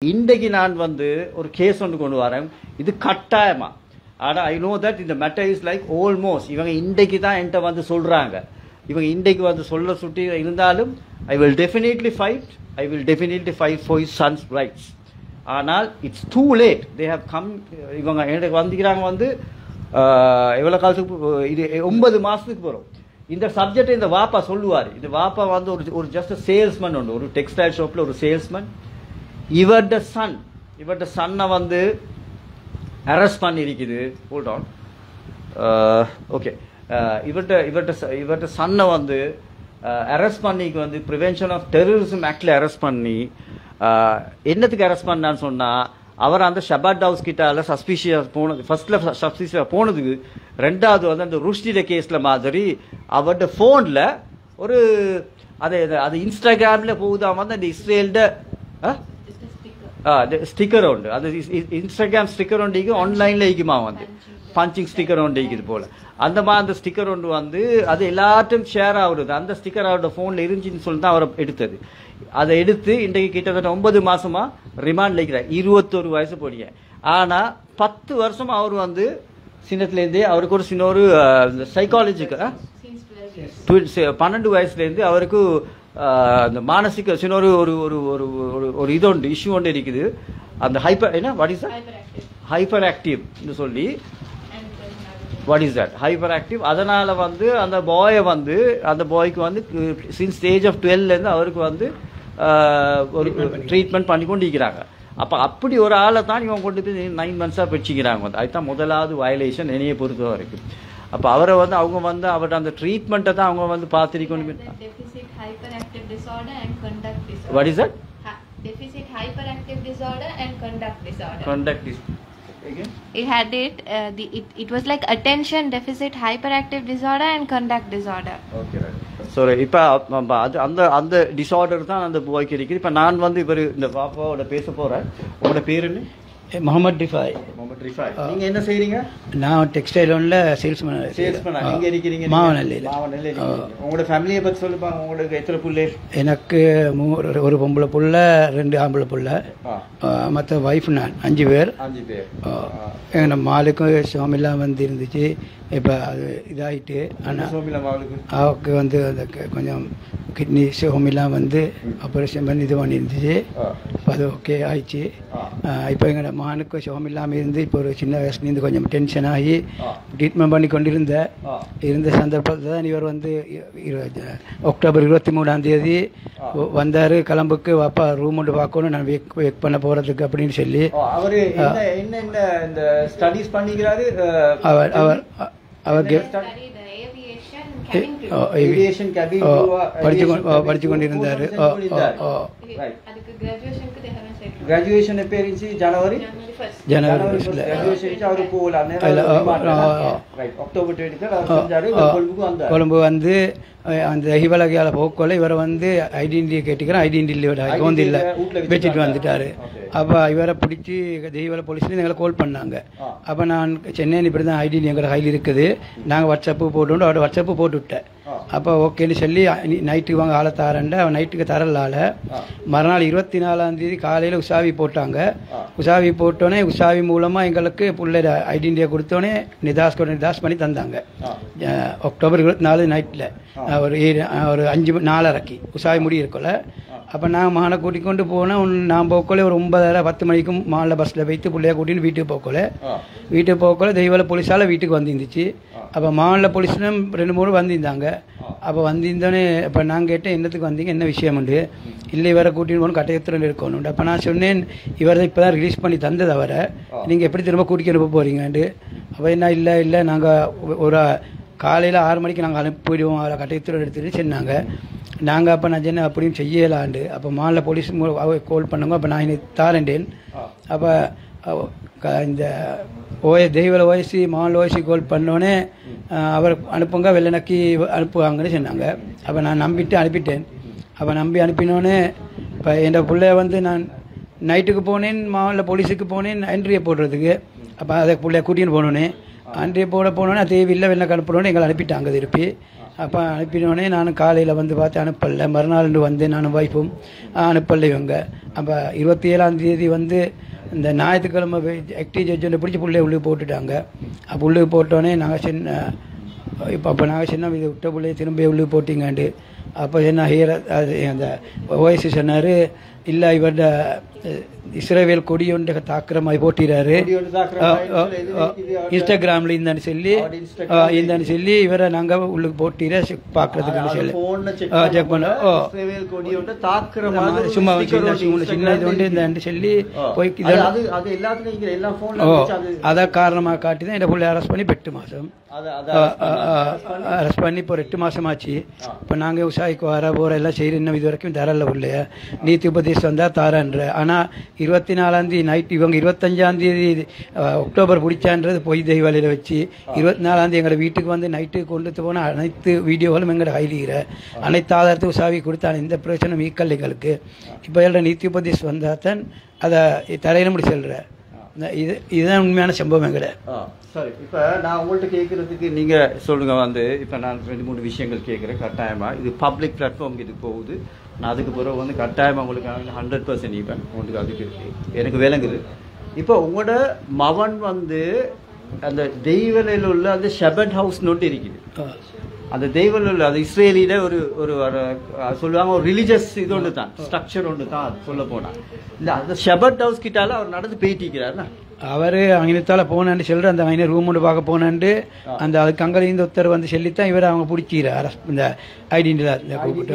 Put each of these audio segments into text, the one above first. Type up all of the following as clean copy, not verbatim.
இன்றைக்கு நான் வந்து ஒரு கேஸ் ஒன்று கொண்டு வரேன். இது கட்டாயமா. ஆனால் ஐ நோ தட் இந்த மேட்டர் இஸ் லைக் ஆல்மோஸ்ட் இவங்க இன்றைக்கு தான் என்கிட்ட வந்து சொல்கிறாங்க. இவங்க இன்றைக்கு வந்து சொல்ல சுட்டி இருந்தாலும் I will definitely fight for his sons rights. ஆனால் it's too late. They have come. இவங்க எனக்கு வந்துக்கிறாங்க வந்து எவ்வளோ காலத்துக்கு இது 9 மாதத்துக்கு வரும். இந்த சப்ஜெக்ட் இந்த வாப்பா சொல்லுவார். இந்த வாப்பா வந்து ஒரு ஜஸ்ட் சேல்ஸ்மேன் உண்டு, ஒரு டெக்ஸ்டைல் ஷாப்பில் ஒரு சேல்ஸ்மேன். இவர்ட சன்னை வந்து அரெஸ்ட் பண்ணியிருக்குது. Hold on. ஓகே, இவர்ட சன்னை வந்து அரெஸ்ட் பண்ணிக்கு வந்து ப்ரிவென்ஷன் ஆஃப் டெரரிசம் ஆக்டில் அரெஸ்ட் பண்ணி என்னத்துக்கு அரெஸ்ட் பண்ணான்னு சொன்னால், அவர் அந்த ஷபாட் ஹவுஸ் கிட்ட சஸ்பீஷியஸ் போனது, ஃபர்ஸ்ட்ல சஸ்பீஷியஸ் போனதுக்கு, ரெண்டாவது வந்து அந்த ருஷ்டிட கேஸில் மாதிரி அவர்ட ஃபோனில் ஒரு அது இன்ஸ்டாகிராமில் போகுதான் வந்து அந்த இஸ்ரேல்ட ஸ்டிக்கர் உண்டு. அது இன்ஸ்டாகிராம் ஸ்டிக்கர் ஒன்று ஆன்லைனில் இருக்குமா வந்து பஞ்சிங் ஸ்டிக்கர் ஒன்று இருக்குது போல். அந்த மாதிரி அந்த ஸ்டிக்கர் ஒன்று வந்து அது எல்லாத்தையும் ஷேர் ஆகுறது. அந்த ஸ்டிக்கர் அவரோட ஃபோனில் இருந்துச்சுன்னு சொல்லி தான் அவரை எடுத்தது. அதை எடுத்து இன்றைக்கு கிட்டத்தட்ட 9 மாதமா ரிமாண்டில் இருக்கிறார். 21 வயசு பொடிய. ஆனால் 10 வருஷமா அவர் வந்து சின்னத்துலேருந்தே அவருக்கு ஒரு சின்ன ஒரு சைக்காலஜிக்கு 12 வயசுலேருந்து அவருக்கு அந்த மானசிக சின்ன ஒரு ஒரு இது ஒன்று இஷ்யூ ஒன்று இருக்குது. அந்த வாட் இஸ் தட் ஹைப்பர் ஆக்டிவ்னு சொல்லி, what is that hyper active. அதனால் வந்து அந்த பாய்க்கு வந்து சின்ஸ் ஏஜ் ஆஃப் 12லேருந்து அவருக்கு வந்து ஒரு ட்ரீட்மெண்ட் பண்ணி கொண்டு இருக்கிறாங்க. அப்படி ஒரு ஆளை தான் இவங்க கொண்டு போய் 9 மந்த்ஸாக வச்சுக்கிறாங்க வந்து. அதுதான் முதலாவது வயலேஷன் என்னையை பொறுத்த வரைக்கும். அப்போ அவரை வந்து அவங்க வந்து அவரோட அந்த ட்ரீட்மெண்ட்டை தான் அவங்க வந்து பார்த்துருக்கணும். Hyperactive disorder and conduct disorder. What is that? Deficit hyperactive disorder and conduct disorder. Conduct disorder. Again? He had it. It was like attention deficit hyperactive disorder and conduct disorder. Okay, right. So இப்போ அந்த disorder தான் அந்த பாய்க்கு இருக்குது. இப்போ நான் வந்து இவர் இந்த பாப்பாவோட பேச போகிறேன். உங்களோட பேர் என்ன? முகமது ரிஃபாய். நீங்கள் என்ன செய்கிறீங்க? நான் டெக்ஸ்டைல் ஒன்ல சேல்ஸ்மேன். நீங்கள் இருக்கிறீங்க மாவனல்லையில். உங்களோட ஃபேமிலியை பற்றி சொல்லுப்பாங்க. உங்களுக்கு எத்தனை பிள்ளை? எனக்கு ஒரு பொம்பளை புள்ள, 2 ஆம்பளை புள்ள, மற்ற ஒய்ஃப் நான் 5 பேர். எங்கள் மாலுக்கும் சோமில்லாம் வந்து இருந்துச்சு. இப்போ அது இதாகிட்டு. ஆனால் அவருக்கு வந்து அந்த கொஞ்சம் கிட்னி சோமில்லாம் வந்து ஆப்ரேஷன் பண்ணி இது பண்ணியிருந்துச்சு. இப்போ அது ஓகே ஆயிடுச்சு. இப்போ எங்களோட மகனுக்கு சோகம் இல்லாமல் இருந்து இப்போ ஒரு சின்ன வயசுலேருந்து கொஞ்சம் டென்ஷன் ஆகி ட்ரீட்மெண்ட் பண்ணி இருந்த சந்தர்ப்பத்தில் தான் இவர் வந்து அக்டோபர் 23 வந்தார். கிளம்புக்கு வாப்பா ரூம் ஒன்று பார்க்கணும், நான் வெயிட் பண்ண போகிறதுக்கு அப்படின்னு சொல்லி அவர் படிச்சு கொண்டிருந்தார். கிராஜுவேஷன் எப்போ இருந்துச்சு? ஜனவரி கொழும்பு வந்து அந்த ஹிவலகையால் போக்கோல இவரை வந்து ஐடென்டிட்டியை கேட்டுக்கிறேன். ஐடென்டிட்டியோட அக்கௌண்ட் இல்லை வச்சுட்டு வந்துட்டாரு. அப்போ இவரை பிடிச்சி தெய்வல போலீஸ்லேருந்து எங்களை கால் பண்ணாங்க. அப்போ நான் சென்னை இப்படி தான் ஐடென்டி எங்களை கையில் இருக்குது, நாங்கள் வாட்ஸ்அப்பு போட்டு அவரோட வாட்ஸ்அப்பு போட்டு விட்டேன். அப்போ ஓகேன்னு சொல்லி நைட்டுக்கு வாங்க ஆளை தாரண்ட. அவன் நைட்டுக்கு தரலால மறுநாள் 24 காலையில் உசாவி போட்டாங்க. உசாவி போட்டோன்னே உசாவி மூலமாக எங்களுக்கு பிள்ளைய ஐடென்டிட்டியை கொடுத்தோன்னே நிதாஸ் பண்ணி தந்தாங்க. அக்டோபர் 24 நைட்டில் ஒரு 5-4:30 உசாவி முடி இருக்கல. அப்போ நான் மகனை கூட்டிக் கொண்டு போனேன். நான் போக்கல ஒரு 9:30-10 மணிக்கும் மாலில் பஸ்ஸில் வைத்து பிள்ளைய கூட்டின்னு வீட்டுக்கு போக்கல தெய்வல போலீஸால் வீட்டுக்கு வந்துருந்துச்சு. அப்போ மாநில போலீஸ்லாம் 2-3 வந்திருந்தாங்க. அப்போ வந்திருந்தோன்னே இப்போ நான் கேட்டேன், என்னத்துக்கு வந்தீங்க, என்ன விஷயம் உண்டு? இல்லை இவரை கூட்டின்னு போகணும், கட்டையத்துடன் இருக்கணும். அப்போ நான் சொன்னேன், இவரை இப்போ தான் ரிலீஸ் பண்ணி தந்தது, அவரை நீங்கள் எப்படி திரும்ப கூட்டிகிட்டு அனுப்ப போகிறீங்கன்ட்டு. அப்போ என்ன இல்லை நாங்கள் ஒரு காலையில் 6 மணிக்கு நாங்கள் அனுப்பிடுவோம், அவரை கட்டையத்துடன் எடுத்துகிட்டு சொன்னாங்க. நாங்கள் அப்போ நான் சொன்னேன் அப்படியும் செய்யலாண்டு. அப்போ மாநில போலீஸ் கால் பண்ணுங்க. அப்போ நான் இன்னைக்கு தாரண்டேன். அப்போ இந்த தெய்வல ஓஎஸ்சி மாநில ஓஎஸ்சி கால் பண்ணோன்னே அவர் அனுப்புங்க, வெள்ளனக்கி அனுப்புவாங்கன்னு சொன்னாங்க. அப்போ நான் அனுப்பிட்டேன். அப்போ அனுப்பினோன்னே இப்போ என் பிள்ளைய வந்து நான் நைட்டுக்கு போனேன், மாநில போலீஸுக்கு போனேன் என்ட்ரியை போடுறதுக்கு. அப்போ அதை பிள்ளைய கூட்டின்னு போனோன்னே அன்றே போனோடனே தேவையில்லை வெளில அனுப்பினோடனே எங்களை அனுப்பிட்டாங்க திருப்பி. அப்போ அனுப்பினோடனே நானும் காலையில் வந்து பார்த்து அனுப்பல. மறுநாள் வந்து நானும் வைஃபும் அனுப்பல இவங்க. அப்போ 27ஆம் தேதி வந்து இந்த ஞாயிற்றுக்கிழமை ஆக்டிவ் ஜட்ஜை பிடிச்சி பிள்ளைய உள்ளுக்கு போட்டுட்டாங்க. அப்போ உள்ளுக்கு போட்டோடனே நாங்கள் சின்ன அப்போ நாங்கள் சின்ன இது விட்ட பிள்ளைய திரும்ப உள்ளுக்கு போட்டிங்காண்டு. அப்போ என்ன அது அந்த ஓஎஸ்சி சொன்னார், இல்லை இவரோட இஸ்ரேல் கொடி ஒன்று தாக்குற மாதிரி போட்டிறாரு இன்ஸ்டாகிராம்ல இருந்தான்னு சொல்லி இவரை நாங்கள் உள்ளுக்கு போட்டிற பார்க்கறதுக்கு சொல்லி செக் பண்ண சும்மா சின்ன இது ஒன்று இந்த சொல்லி போய் அதை காரணமாக காட்டி தான் இந்த பிள்ளை அரெஸ்ட் பண்ணி 8 மாதம் அரெஸ்ட் பண்ணி இப்போ 8 மாதம் ஆச்சு. இப்போ நாங்கள் உஷாய்க்கு வர போகிற எல்லாம் செய்கிற இன்னும் இது வரைக்கும் தரல உள்ளே நீதி உபதேசம் வந்தால் தாரன்ற. ஆனால் 24ஆம் தேதி நைட் இவங்க 25ஆம் தேதி அக்டோபர் பிடிச்சான்றது பொய் தெய்வாலையில் வச்சு 24ஆம் தேதி எங்களோட வீட்டுக்கு வந்து நைட்டுக்கு கொண்டு போன அனைத்து வீடியோகளும் எங்களோட கையிலிற அனைத்து ஆதாரத்துக்கும் உசாவி கொடுத்தாங்க. இந்த பிரச்சனை மீக்கல் எங்களுக்கு. இப்போ எல்லாம் நீதி உபதேசம் வந்தால் தான் அதை தலையில முடி சொல்கிற இதுதான் உண்மையான சம்பவம் எங்களை. சரி, இப்போ நான் உங்கள்கிட்ட கேட்குறதுக்கு நீங்கள் சொல்லுங்கள் வந்து இப்போ நான் 2-3 விஷயங்கள் கேட்குறேன் கட்டாயமாக. இது பப்ளிக் பிளாட்ஃபார்ம் இது போகுது. நான் அதுக்கு பிறகு வந்து கட்டாயமாக உங்களுக்கு 100% ஈவன் உங்களுக்கு அதுக்கு எனக்கு விளங்குது. இப்போ உங்களோட மவன் வந்து அந்த தெய்வலையில் உள்ள அந்த ஷெபட் ஹவுஸ் நோட்டு இருக்குது. அந்த தெய்வலையில் உள்ள அது இஸ்ரேலியில் ஒரு ஒரு சொல்லுவாங்க ஒரு ரிலீஜியஸ் இது ஒன்று தான் ஸ்ட்ரக்சர் ஒன்று தான் சொல்ல போனால். இல்லை அந்த ஷெபட் ஹவுஸ் கிட்டால அவர் நடந்து போயிட்டிருக்கிறாருண்ணா. அவர் அங்கத்தால போனான்னு சொல்ற அந்த அவங்க ரூம் ஒன்று பார்க்க போனான்னு அந்த அதுக்கு அங்கிருந்து ஒருத்தர் வந்து சொல்லித்தான் இவர் அவங்க பிடிச்சிக்கிறார் இந்த ஐடென்டிட்டி கூப்பிட்டு.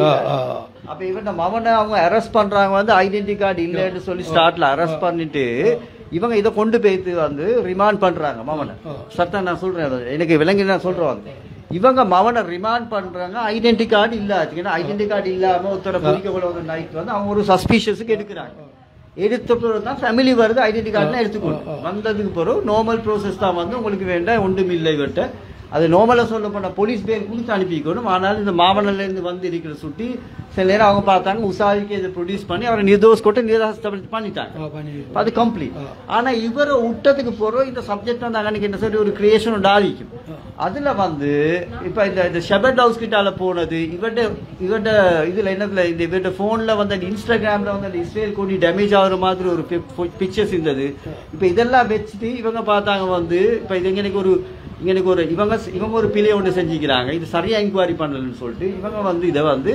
அப்ப இவன் மவனை அவங்க அரெஸ்ட் பண்றாங்க வந்து ஐடென்டி கார்டு இல்லைன்னு சொல்லி ஸ்டார்ட்ல அரெஸ்ட் பண்ணிட்டு இவங்க இதை கொண்டு போய்த்து வந்து ரிமாண்ட் பண்றாங்க மவனை. சட்டம் நான் சொல்றேன், எனக்கு விளங்கி நான் சொல்றேன். இவங்க மவனை ரிமாண்ட் பண்றாங்க ஐடென்டி கார்டு இல்லாது. ஏன்னா ஐடென்டி கார்டு இல்லாம ஒருத்தரை பிடிக்க நைட் வந்து அவங்க ஒரு சஸ்பீஷியஸுக்கு எடுக்கிறாங்க. எடுத்த பிறகு தான் ஃபேமிலி வருது ஐடென்டி கார்டுலாம் எடுத்துக்கணும். வந்ததுக்கு பிறகு நார்மல் ப்ரோசஸ் தான் வந்து உங்களுக்கு வேண்டாம் ஒன்றும் இல்லை இவர்கிட்ட அது நார்மலாக சொல்ல போனால் போலீஸ் பேர் கொடுத்து அனுப்பிக்கணும். ஆனால் இந்த மாவட்டம்லேருந்து வந்து இருக்கிற சுட்டி சில நேரம் அவங்க பார்த்தாங்க உசாவிக்கு இதை ப்ரொடியூஸ் பண்ணி அவரை நிர்தோஷ் கொண்டு நிராச பண்ணிட்டாங்க. அது கம்ப்ளீட். ஆனால் இவரை விட்டதுக்கு போகிறோம் இந்த சப்ஜெக்ட் வந்து அன்னைக்கு என்ன சொல்லி ஒரு கிரியேஷன் ஒன்று ஆதிக்கும். அதில் வந்து இப்போ இந்த ஷெபட் ஹவுஸ் கிட்டால போனது இவர்கிட்ட இதில் என்னதுல இந்த இவர்கிட்ட ஃபோனில் வந்து அந்த இன்ஸ்டாகிராமில் வந்து அந்த இஸ்ரேல் கொடி டேமேஜ் ஆகிற மாதிரி ஒரு பிக்சர்ஸ் இருந்தது. இப்போ இதெல்லாம் வச்சுட்டு இவங்க பார்த்தாங்க வந்து இப்போ இது எங்களுக்கு ஒரு இவங்க ஒரு பிழையை ஒன்று செஞ்சுக்கிறாங்க. இது சரியா என்கொயரி பண்ணலன்னு சொல்லிட்டு இவங்க வந்து இதை வந்து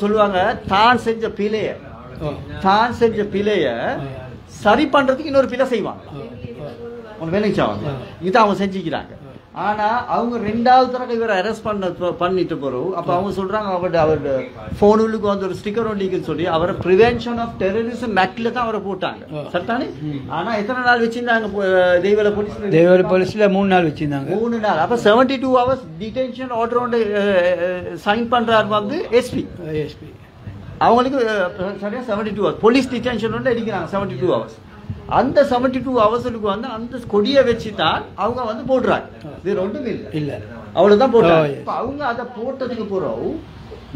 சொல்லுவாங்க தான் செஞ்ச பிழைய சரி பண்றதுக்கு இன்னொரு பிழை செய்வாங்க. இதை அவங்க செஞ்சுக்கிறாங்க. ஆனா அவங்க 2வது தடவை இவரை அரெஸ்ட் பண்ணிட்டு போறோம். அப்ப அவங்க சொல்றாங்க அவரோட போனுக்கு வந்து ஒரு ஸ்டிக்கர் ஒன்றிக்குன்னு சொல்லி அவரை பிரிவென்ஷன் ஆஃப் டெரரிசம் ஆக்ட்ல தான் அவரை போட்டாங்க. சரிதானே? ஆனா எத்தனை நாள் வச்சிருந்தாங்க தெய்வல போலீஸ்ல 3 நாள் வச்சிருந்தாங்க. 3 நாள். அப்ப 72 hours டிடென்ஷன் ஆர்டர் ஒன்று சைன் பண்றாரு வந்து எஸ்பி. அவங்களுக்கு சரியா 72 hours போலீஸ் டிடென்ஷன் ஒன்று எடுக்கிறாங்க 72 hours. அந்த 72 ஹவர்ஸுக்கு வந்து அந்த கொடியை வச்சு தான் அவங்க வந்து போடுறாங்க. வேற ஒன்றும் இல்லை, அவ்வளவுதான் போடுறாங்க. அவங்க அதை போட்டதுக்கு பிறகு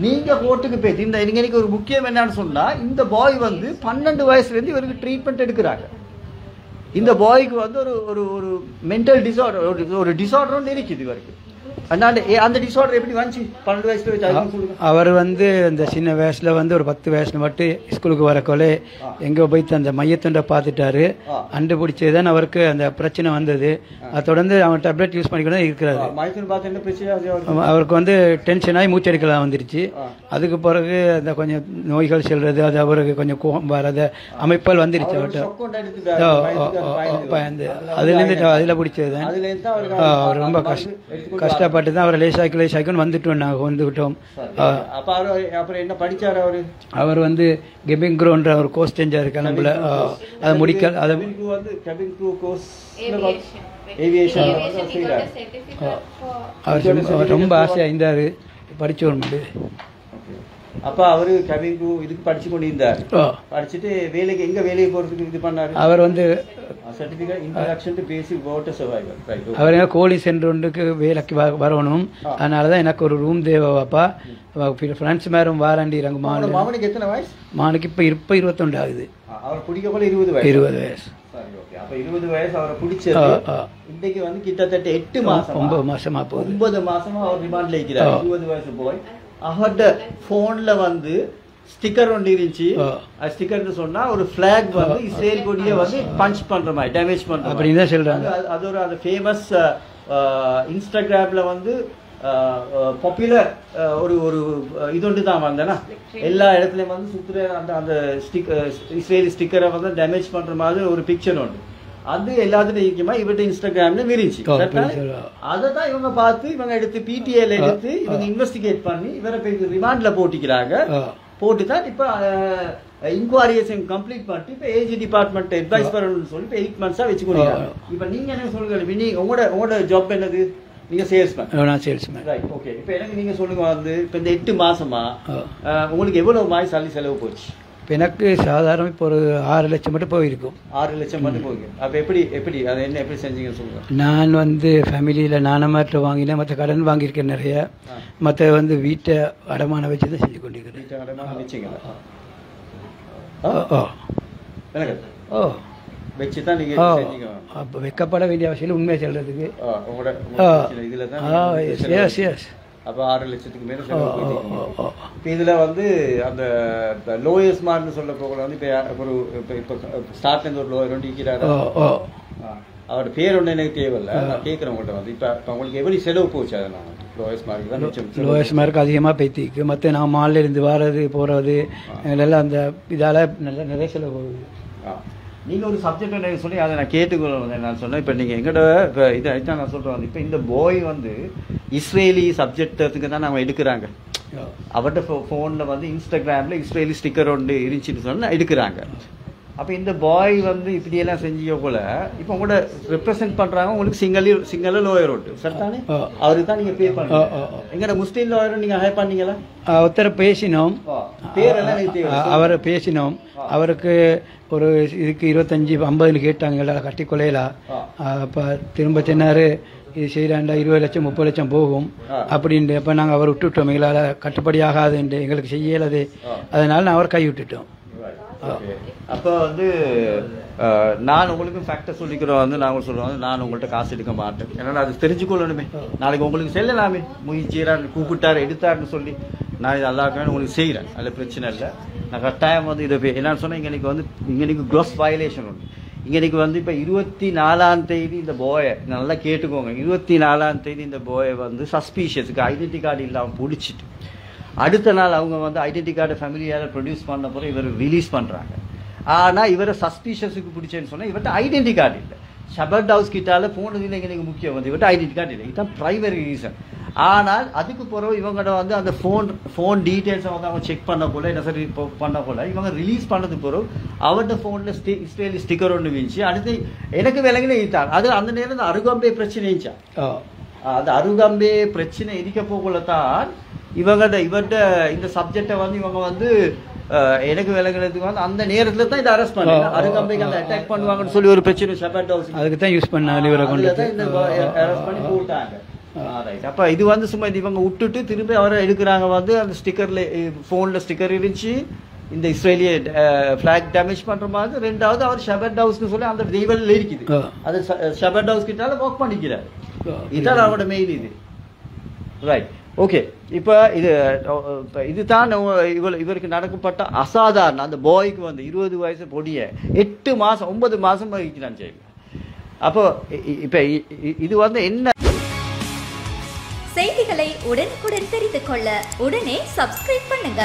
நீங்க கோர்ட்டுக்கு போய் இந்த இன்னைக்கு ஒரு முக்கியம் என்னன்னு சொன்னா இந்த பாய் வந்து 12 வயசுல இருந்து இவருக்கு ட்ரீட்மெண்ட் எடுக்கிறாங்க. இந்த பாய்க்கு வந்து ஒரு ஒரு மென்டல் டிசார்டர் ஒரு டிசார்டர் ஒன்று இருக்குது இவருக்கு. அந்த டிசார்டர் எப்படி வந்துச்சு 12 வயசுல வச்சு? அவர் வந்து அந்த சின்ன வயசுல வந்து ஒரு 10 வயசுல மட்டும் ஸ்கூலுக்கு வரக்கொள்ள எங்க போயிட்டு அந்த மையத்தொண்டை பார்த்துட்டாரு. அண்டு பிடிச்சதுதான் அவருக்கு அந்த பிரச்சனை வந்தது. அதை தொடர்ந்து அவன் டேப்லெட் யூஸ் பண்ணிக்கிட்டு இருக்கிறாரு. அவருக்கு வந்து டென்ஷன் ஆகி மூச்செடுக்கலாம் வந்துருச்சு. அதுக்கு பிறகு அந்த கொஞ்சம் நோய்கள் செல்றது அது அவருக்கு கொஞ்சம் கோபம் வர்றது அமைப்பால் வந்துருச்சு அவர்கிட்ட. அதுல இருந்து அதுல பிடிச்சதுதான் அவர் ரொம்ப கஷ்டப்பட்டு தான் அவரை லேசாய்க்கு வந்துட்டோம். நாங்கள் வந்துவிட்டோம். அவர் வந்து கெபிங் க்ரோன்ற ஒரு கோர்ஸ் செஞ்சாரு கிளம்புல. அதை முடிக்க அதை அவர் ரொம்ப ஆசையா இருந்தாரு படிச்சோன்னு. அப்ப அவரு கவிங் இதுக்கு படிச்சு கொண்டு இருந்தார். படிச்சுட்டு வேலைக்கு எங்க வேலைக்கு போறதுக்கு இது பண்ணாரு. அவர் வந்து certificate introduction to basic water survival. Right. அவர் கோழி சென்டர் ஒன்றுக்கு வேலைக்கு வரணும். அதனால தான் எனக்கு ஒரு ரூம் தேவைப்பா. ஃப்ரெண்ட்ஸ் மேரும் வாராண்டிறாங்க. மாமனுக்கு எத்தனை வயசு? மானுக்கு இப்போ 21 ஆகுது. அவர் பிடிக்க போல 20 வயசு. 20 வயசு. சரி, ஓகே. அப்ப 20 வயசு அவரை பிடிச்சது. இன்னைக்கு வந்து கிட்டத்தட்ட 8 மாசம் 9 மாசமா போகுது. 9 மாசமா அவர் ரிமாண்ட்ல இருக்கிறார். 20 வயசு போய் அவரோட போன்ல வந்து ஸ்டிக்கர் ஒன்று இருந்துச்சு. ஸ்டிக்கர்னு சொன்னா ஒரு பிளாக் வந்து இஸ்ரேல் கொடியை வந்து பஞ்ச் பண்ற மாதிரி டேமேஜ் பண்ற அப்படின்னு தான் சொல்றாங்க. அது ஒரு அந்த ஃபேமஸ் இன்ஸ்டாகிராம்ல வந்து பாப்புலர் ஒரு ஒரு இது ஒன்று தான் வந்தேன்னா எல்லா இடத்துலயும் வந்து சுத்துற அந்த அந்த இஸ்ரேலி ஸ்டிக்கரை வந்து டேமேஜ் பண்ற மாதிரி ஒரு பிக்சர் உண்டு. அது எல்லாத்துலயும் இருக்குமா இவர்கிட்ட இன்ஸ்டாகிராம்ல விரிச்சு. அதை தான் இவங்க பார்த்து இவங்க எடுத்து பிடிஏல எடுத்து இவங்க இன்வெஸ்டிகேட் பண்ணி இவரை போய் ரிமாண்ட்ல போட்டிக்கிறாங்க. போட்டு தான் இப்ப இன்குவாரியேஷன் கம்ப்ளீட் பண்ணிட்டு இப்ப ஏஜி டிபார்ட்மெண்ட் அட்வைஸ் பண்ணணும்னு சொல்லி இப்ப 8 months வச்சுக்கோங்க. இப்ப நீங்க என்ன சொல்லுங்க, உங்களோட ஜாப் என்னது? நீங்க சேல்ஸ்மேன். நான் சேல்ஸ்மேன். Right, okay. இப்ப எனக்கு நீங்க சொல்லுங்க வந்து இப்ப இந்த 8 மாசமா உங்களுக்கு எவ்வளவு மாதிரி சாலரி செலவு போச்சு? எனக்கு சாதாரண இப்போ ஒரு 6 லட்சம் மட்டும் போயிருக்கும். 6 லட்சம் மட்டும் போயிருக்கு. அப்ப எப்படி அதை என்ன எப்படி செஞ்சீங்கன்னு சொல்லுங்க. நான் வந்து ஃபேமிலியில் நானமாட்ட வாங்கினேன், மற்ற கடன் வாங்கியிருக்கேன் நிறைய. மற்ற வந்து வீட்டை அடமான வச்சு தான் செஞ்சு கொண்டிருக்கிறேன். வீட்டை அடமான வச்சிங்களா? ஓ வச்சு தான் நீங்க செஞ்சீங்க. அப்போ வெக்கப்பட வேண்டிய அவசியம் உண்மையை சொல்றதுக்கு. இதுல தான் அப்ப 6 லட்சத்துக்கு மேல செலவு போயிட்டு. இப்ப இதுல வந்து அந்த லோயர்ஸ் மார்க்னு சொல்ல போகல வந்து இப்ப ஸ்டார்ட்ல இருந்து ஒரு லோயர் ஒன்று இருக்கிறாரு. அவரோட பேர் ஒண்ணு எனக்கு தேவையில்ல, நான் கேட்கிறேன் உங்கள்கிட்ட வந்து இப்ப உங்களுக்கு எப்படி செலவு போச்சு? அதை நான் லோயர்ஸ் மார்க் தான் மிச்சம். லோயர்ஸ் மார்க் அதிகமா பேத்திக்கு மற்ற நான் மால்ல இருந்து வர்றது போறது எல்லாம் அந்த இதால நிறைய செலவு போகுது. நீங்க ஒரு சப்ஜெக்ட் சொல்லி அதை நான் கேட்டுக்கொள்ள நான் சொன்னேன். இப்ப நீங்க எங்கட இதை நான் சொல்றேன், இப்ப இந்த பாய் வந்து இஸ்ரேலி சப்ஜெக்டுக்கு தான் அவங்க எடுக்கிறாங்க. அவர்கிட்ட போன்ல வந்து இன்ஸ்டாகிராம்ல இஸ்ரேலி ஸ்டிக்கர் ஒன்று இருந்துச்சுன்னு சொன்னா எடுக்கிறாங்க. அப்ப இந்த பாய் வந்து இப்படி எல்லாம் செஞ்ச போல இப்ப உங்களோட ரெப்ரசென்ட் பண்றாங்க. உங்களுக்கு சிங்கள லோயர் ஒட்டு சரிதானே? அவருக்கு தான் நீங்க பே பண்ணுங்க. எங்கட முஸ்லீம் லோயர் நீங்க ஹையர் பண்ணீங்களா? ஒருத்தர பேசினோம், அவர் பேசினோம். அவருக்கு ஒரு இதுக்கு 25-50 கேட்டாங்க கட்டி கொலையலாம். அப்ப திரும்ப சொன்னாரு இது செய்யறாண்டா 20 லட்சம் 30 லட்சம் போகும் அப்படின்ட்டு. அப்ப நாங்க அவர் விட்டுவிட்டோம், எங்களால கட்டுப்படி ஆகாதுன்ட்டு, எங்களுக்கு செய்யலது. அதனால நான் அவர் கை விட்டுட்டோம். அப்ப வந்து நான் உங்களுக்கு ஃபேக்டர் சொல்லிக்கிறோம் வந்து நான் சொல்லுவேன் வந்து நான் உங்கள்கிட்ட காசு எடுக்க மாட்டேன். ஏன்னா அது தெரிஞ்சுக்கொள்ளணுமே. நாளைக்கு உங்களுக்கு செல்லலாமே, முயற்சிறான்னு கூப்பிட்டாரு எடுத்தாருன்னு சொல்லி நான் இது எல்லாருக்குமே உங்களுக்கு செய்கிறேன். அதில் பிரச்சனை இல்லை. நான் கட்டாயம் வந்து இதை என்னன்னு சொன்னால் இங்கே க்ரோஸ் வயலேஷன் உண்டு. இங்கே வந்து இப்போ 24ஆம் தேதி இந்த போயை நல்லா கேட்டுக்கோங்க. 24ஆம் தேதி இந்த போயை வந்து சஸ்பீஷியஸுக்கு ஐடென்டி கார்டு இல்லாமல் பிடிச்சிட்டு அடுத்த நாள் அவங்க வந்து ஐடென்டி கார்டு ஃபேமிலியால் ப்ரொடியூஸ் பண்ண போகிற இவர் ரிலீஸ் பண்ணுறாங்க. ஆனால் இவரை சஸ்பீஷியஸுக்கு பிடிச்சேன்னு சொன்னால் இவர்கிட்ட ஐடென்டி கார்டு இல்லை. ஷபர்ட் ஹவுஸ் கிட்டால போனது எனக்கு முக்கியம் வந்து இவர்கிட்ட ஐடென்டி கார்டு இல்லை. இதுதான் ப்ரைமரி ரீசன். ஆனால் அதுக்கு பிறகு இவங்கள்ட வந்து அந்த ஃபோன் டீட்டெயில்ஸை வந்து அவங்க செக் பண்ண போல என்ன சரி பண்ண போல இவங்க ரிலீஸ் பண்ணதுக்கு பிறகு அவர்கிட்ட ஃபோனில் இஸ்ரேலி ஸ்டிக்கர் ஒன்று வீழ்ச்சி. அடுத்து எனக்கு விலங்குன்னு இருக்காங்க. அது அந்த நேரம் அருகம்பே பிரச்சனை இருந்துச்சா? அந்த அருகம்பே பிரச்சனை இருக்க போகல தான் இவர்கிட்ட இந்த சப்ஜெக்டை வந்து இவங்க வந்து எனக்கு விலங்குறதுக்கு வந்து அந்த நேரத்தில் தான் இதை அரெஸ்ட் பண்ணி அருகம்பைக்கு அந்த அட்டாக் பண்ணுவாங்கன்னு சொல்லி ஒரு பிரச்சனை ஷபர்ட் ஹவுஸ் அதுக்கு தான் யூஸ் பண்ணாங்க. அரெஸ்ட் பண்ணி போட்டாங்க. அப்ப இது வந்து சும்மா இவங்க விட்டுட்டு திரும்பி அவரை எடுக்கிறாங்க. வந்து அந்த ஸ்டிக்கர்ல போன்ல ஸ்டிக்கர் இருந்துச்சு இந்த இஸ்ரேலிய பிளாக் டேமேஜ் பண்ற மாதிரி. ரெண்டாவது அவர் ஷபர்ட் ஹவுஸ்னு சொல்லி அந்த தெய்வல் இருக்குது. அது ஷபர்ட் ஹவுஸ் கிட்டால ஒர்க் பண்ணிக்கிறார். இதான் அவரோட மெயின் இது. Right, okay. இப்ப இதுதான் இவருக்கு நடக்கப்பட்ட அசாதாரண அந்த பாய்க்கு வந்து 20 வயசு பொடிய 8 மாசம் 9 மாசம் வகிக்கிறான் செய்ய. அப்போ இப்ப இது வந்து என்ன செய்திகளை உடனுக்குடன் தெரிந்து கொள்ள உடனே சப்ஸ்கிரைப் பண்ணுங்க.